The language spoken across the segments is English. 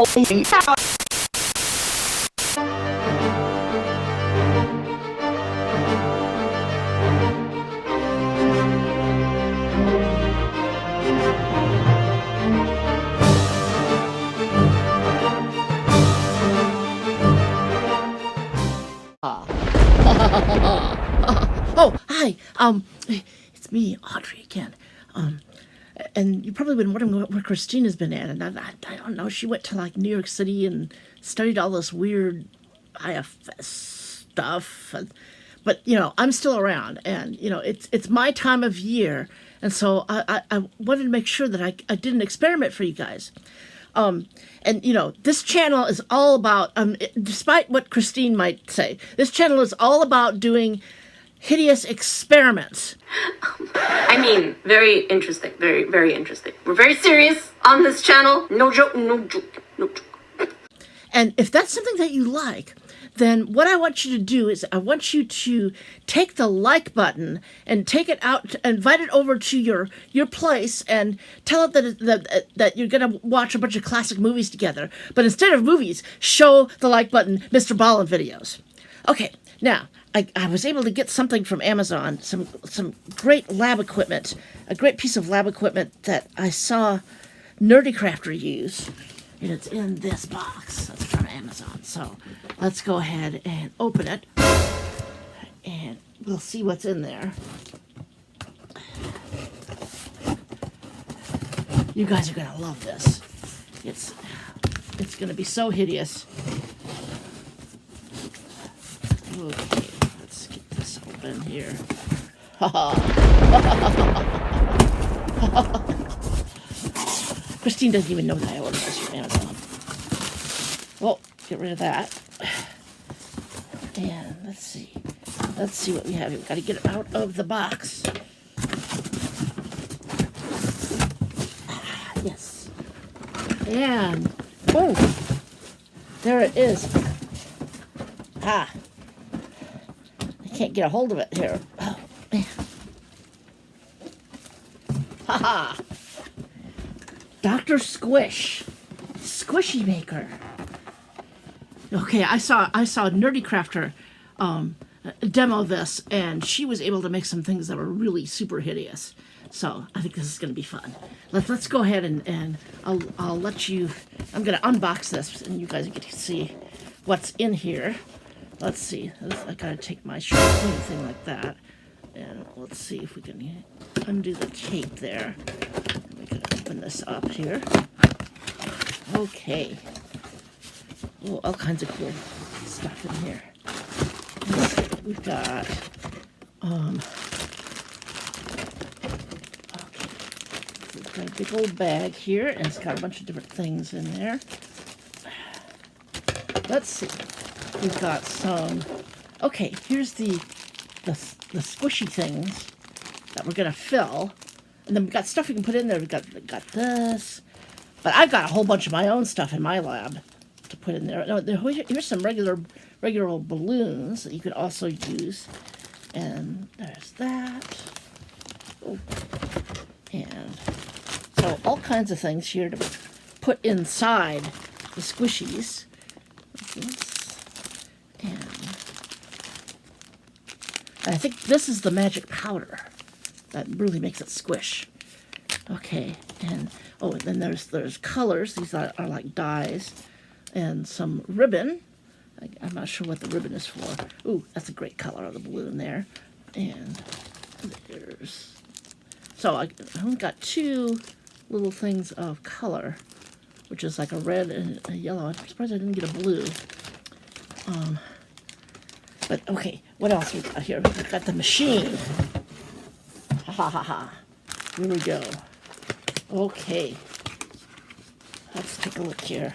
Oh, hi. It's me, Audrey again. And you probably been wondering where Christina's been at, and I don't know. She went to like New York City and studied all this weird IFS stuff, but I'm still around, and it's my time of year, and so I wanted to make sure that I did an experiment for you guys. And this channel is all about, despite what Christine might say, this channel is all about doing hideous experiments. I mean, very interesting, very, very interesting. We're very serious on this channel. No joke, no joke, no joke. And if that's something that you like, then what I want you to do is I want you to take the like button and take it out, invite it over to your place and tell it that you're going to watch a bunch of classic movies together. But instead of movies, show the like button Mr. Ballin videos. Okay, now, I was able to get something from Amazon, some great lab equipment, a great piece of lab equipment that I saw Nerdy Crafter use. And it's in this box. That's from Amazon. So let's go ahead and open it. And we'll see what's in there. You guys are going to love this. It's going to be so hideous. Okay, let's get this open here. Christine doesn't even know that I ordered this from Amazon. Well, get rid of that. And let's see. Let's see what we have here. We've got to get it out of the box. Yes. And, oh, there it is. Ah. I can't get a hold of it here. Oh, man. Ha-ha. Dr. Squish. Squishy Maker. Okay, I saw Nerdy Crafter demo this, and she was able to make some things that were really super hideous. So I think this is going to be fun. Let's go ahead and I'll let you. I'm going to unbox this, and you guys get to see what's in here. Let's see. I gotta take my sharp thing like that, and let's see if we can undo the tape there. We can open this up here. Okay. Oh, all kinds of cool stuff in here. Let's see. We've got okay. We've got a big old bag here, and it's got a bunch of different things in there. Let's see. We've got some. Okay, here's the squishy things that we're gonna fill, and then we've got stuff we can put in there. We've got this, but I've got a whole bunch of my own stuff in my lab to put in there. No, here's some regular balloons that you could also use, and there's that. Oh. And so all kinds of things here to put inside the squishies. And I think this is the magic powder that really makes it squish. Okay, and then there's colors. These are like dyes, and some ribbon. I'm not sure what the ribbon is for. Ooh, that's a great color of the balloon there. And there's so I only got two little things of color, which is like a red and a yellow. I'm surprised I didn't get a blue. But okay, what else we got here? We've got the machine. Ha ha ha ha. Here we go. Okay. Let's take a look here.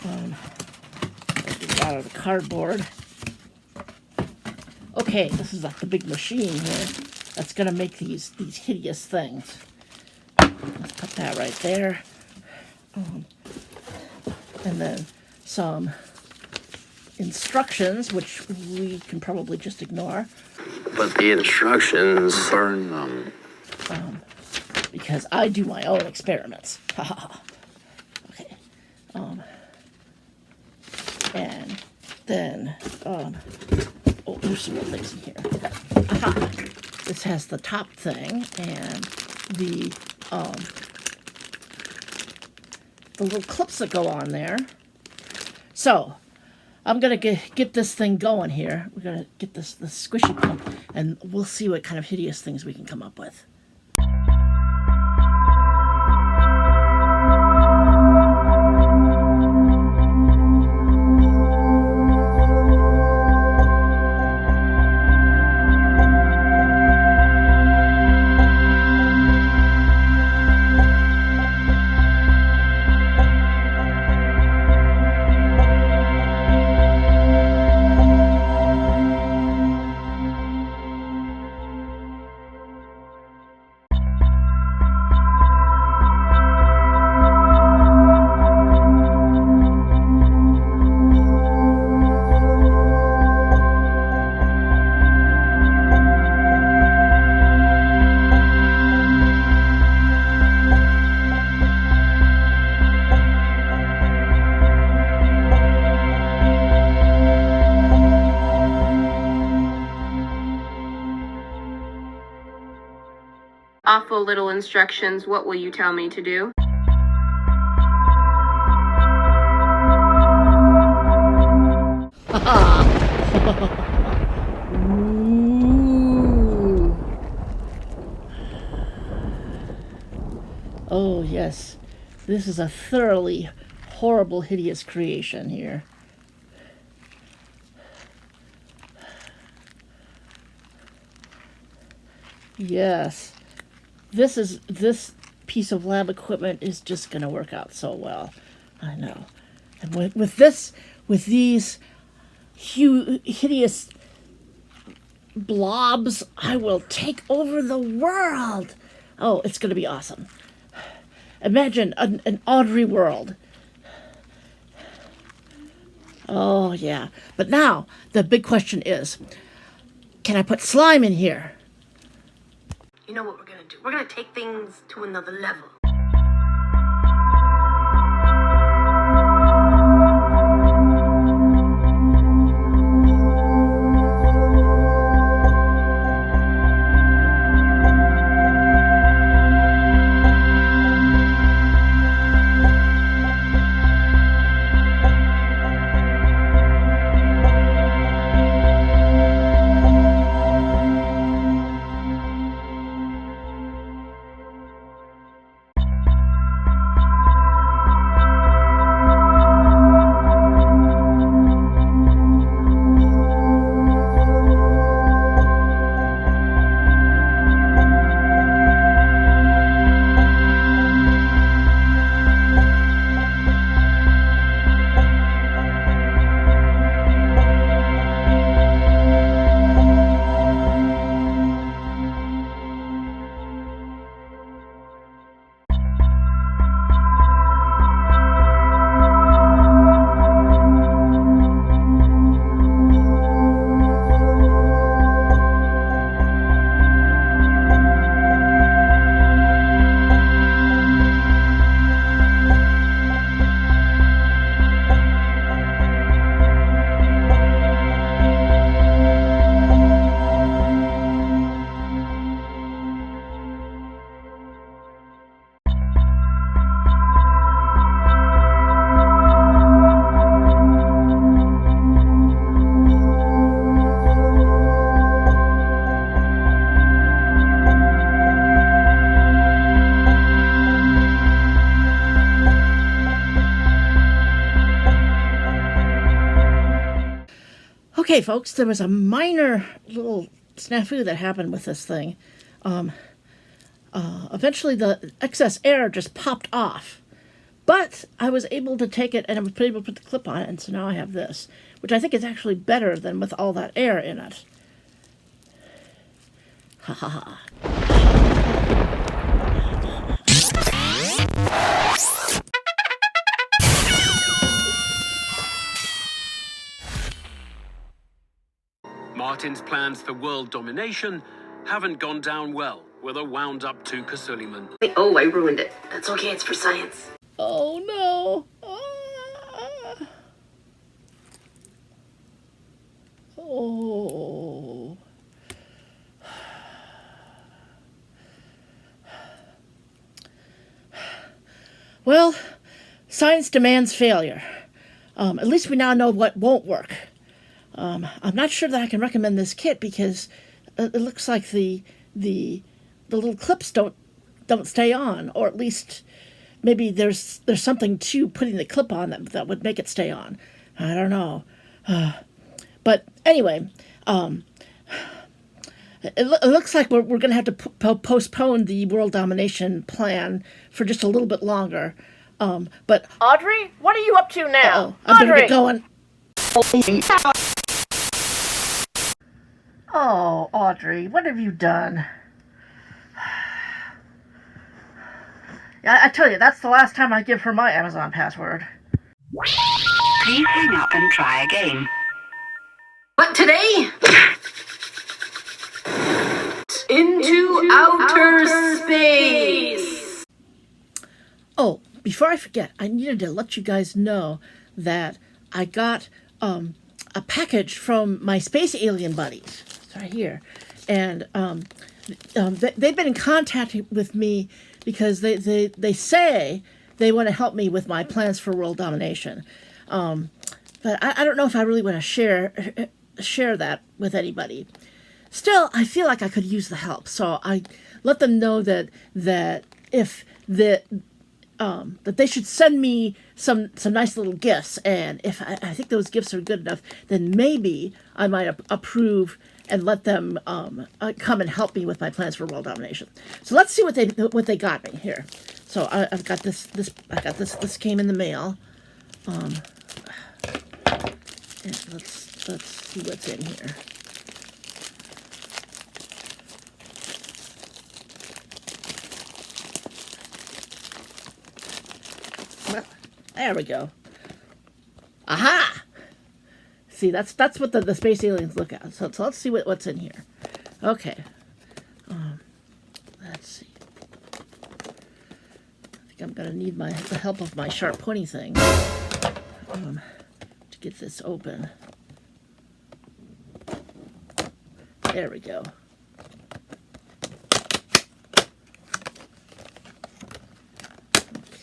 Let's get it out of the cardboard. Okay, this is like the big machine here that's gonna make these hideous things. Let's put that right there. And then some instructions, which we can probably just ignore. But the instructions burn them. Because I do my own experiments. Okay. And then, oh, there's some more things in here. Aha! This has the top thing and the little clips that go on there. So, I'm going to get this thing going here. We're going to get the squishy pump, and we'll see what kind of hideous things we can come up with. Awful little instructions. What will you tell me to do? Ooh. Oh, yes. This is a thoroughly horrible, hideous creation here. Yes. This piece of lab equipment is just going to work out so well. I know. And with these hideous blobs, I will take over the world. Oh, it's going to be awesome. Imagine an Oddrie world. Oh, yeah. But now, the big question is, can I put slime in here? You know what we're gonna do? We're gonna take things to another level. Okay, folks, there was a minor little snafu that happened with this thing. Eventually, the excess air just popped off. But I was able to take it, and I was able to put the clip on it, and so now I have this, which I think is actually better than with all that air in it. Ha ha ha. Martin's plans for world domination haven't gone down well with a wound-up Tuka Suleiman. Oh, I ruined it. That's okay, it's for science. Oh no. Well, science demands failure. At least we now know what won't work. I'm not sure that I can recommend this kit because it looks like the little clips don't stay on, or at least maybe there's something to putting the clip on that would make it stay on. I don't know. But anyway, it looks like we're going to have to postpone the world domination plan for just a little bit longer. But Audrey, what are you up to now? I better Audrey! get going. Oh, Audrey, what have you done? Yeah, I tell you, that's the last time I give her my Amazon password. Please hang up and try again. But today, into outer space. Oh, before I forget, I needed to let you guys know that I got a package from my space alien buddies. It's right here. And they've been in contact with me because they say they want to help me with my plans for world domination. But I don't know if I really want to share that with anybody. Still, I feel like I could use the help, so I let them know that if that they should send me some nice little gifts, and if I think those gifts are good enough, then maybe I might approve and let them come and help me with my plans for world domination. So let's see what they got me here. So I've got this. I got this. This came in the mail. And let's see what's in here. Well, there we go. Aha! See, that's what the space aliens look at. So let's see what's in here. Okay. Let's see. I think I'm gonna need the help of my sharp pointy thing to get this open. There we go.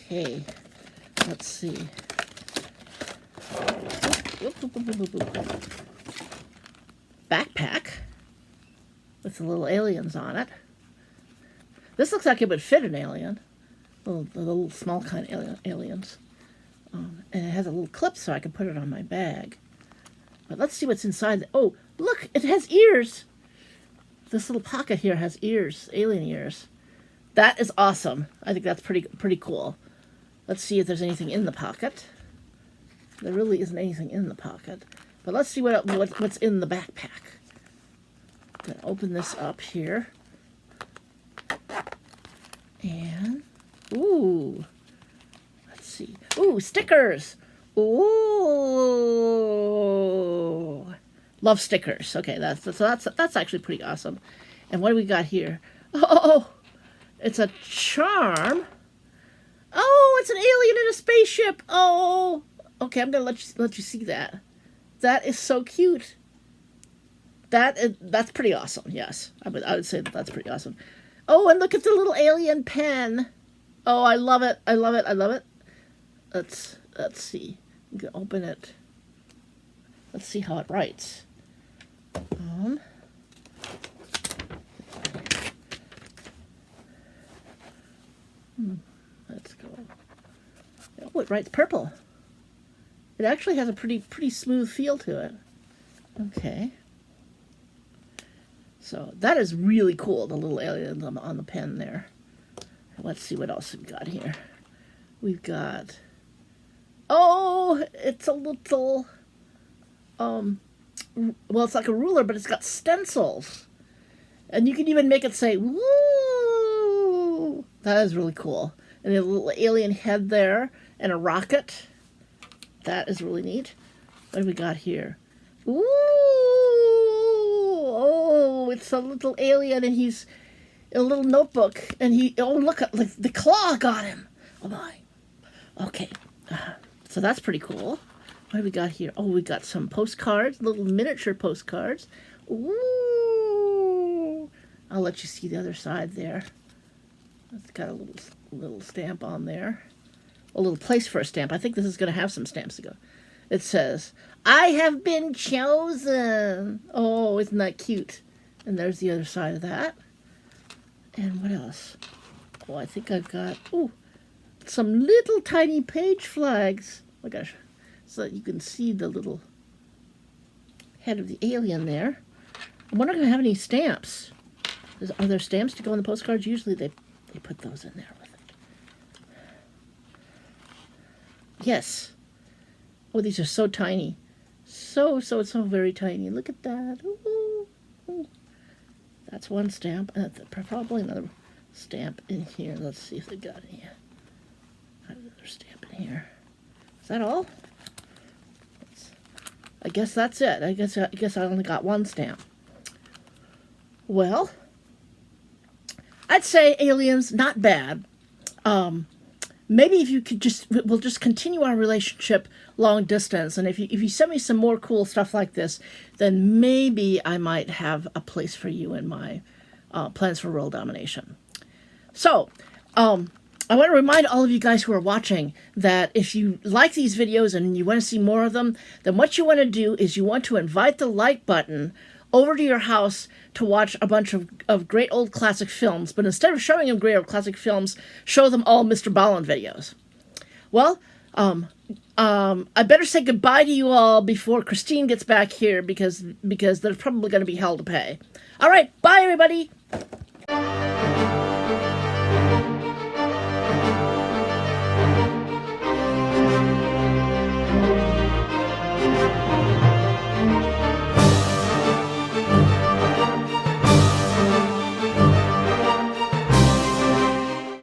Okay. Let's see. Backpack with the little aliens on it. This looks like it would fit an alien. The little small kind of aliens. And it has a little clip so I can put it on my bag. But let's see what's inside. Oh, look, it has ears. This little pocket here has ears, alien ears. That is awesome. I think that's pretty cool. Let's see if there's anything in the pocket. There really isn't anything in the pocket. But let's see what's in the backpack. I'm going to open this up here. And, ooh. Let's see. Ooh, stickers. Ooh. Love stickers. Okay, that's actually pretty awesome. And what do we got here? Oh, it's a charm. Oh, it's an alien in a spaceship. Oh, okay. I'm gonna let you see that. That is so cute. That's pretty awesome. Yes, I would say that's pretty awesome. Oh, and look at the little alien pen. Oh, I love it. I love it. I love it. Let's see. I'm gonna open it. Let's see how it writes. Let's go. Oh, it writes purple. It actually has a pretty smooth feel to it. Okay. So that is really cool, the little aliens on the pen there. Let's see what else we've got here. We've got... Oh, it's a little... well, it's like a ruler, but it's got stencils. And you can even make it say, woo! That is really cool. And a little alien head there, and a rocket. That is really neat. What do we got here? Ooh! Oh, it's a little alien, and he's in a little notebook. And oh, look, like the claw got him. Oh, my. Okay. So that's pretty cool. What do we got here? Oh, we got some postcards, little miniature postcards. Ooh! I'll let you see the other side there. It's got a little stamp on there. a little place for a stamp. I think this is going to have some stamps to go. It says, I have been chosen. Oh, isn't that cute? And there's the other side of that. And what else? Oh, I think I've got, some little tiny page flags. Oh my gosh. So that you can see the little head of the alien there. I wonder if I have any stamps. Are there stamps to go on the postcards? Usually they put those in there with it. Yes. Oh, these are so tiny. So very tiny. Look at that. Ooh, ooh. That's one stamp. And probably another stamp in here. Let's see if they got any. Another stamp in here. Is that all? I guess that's it. I guess I only got one stamp. Well, I'd say aliens, not bad. Maybe if you could we'll just continue our relationship long distance, and if you send me some more cool stuff like this, then maybe I might have a place for you in my plans for world domination. So, I want to remind all of you guys who are watching that if you like these videos and you want to see more of them, then what you want to do is you want to invite the like button over to your house to watch a bunch of great old classic films. But instead of showing them great old classic films, show them all Mr. Ballin videos. Well, I better say goodbye to you all before Christine gets back here because there's probably going to be hell to pay. All right, bye everybody.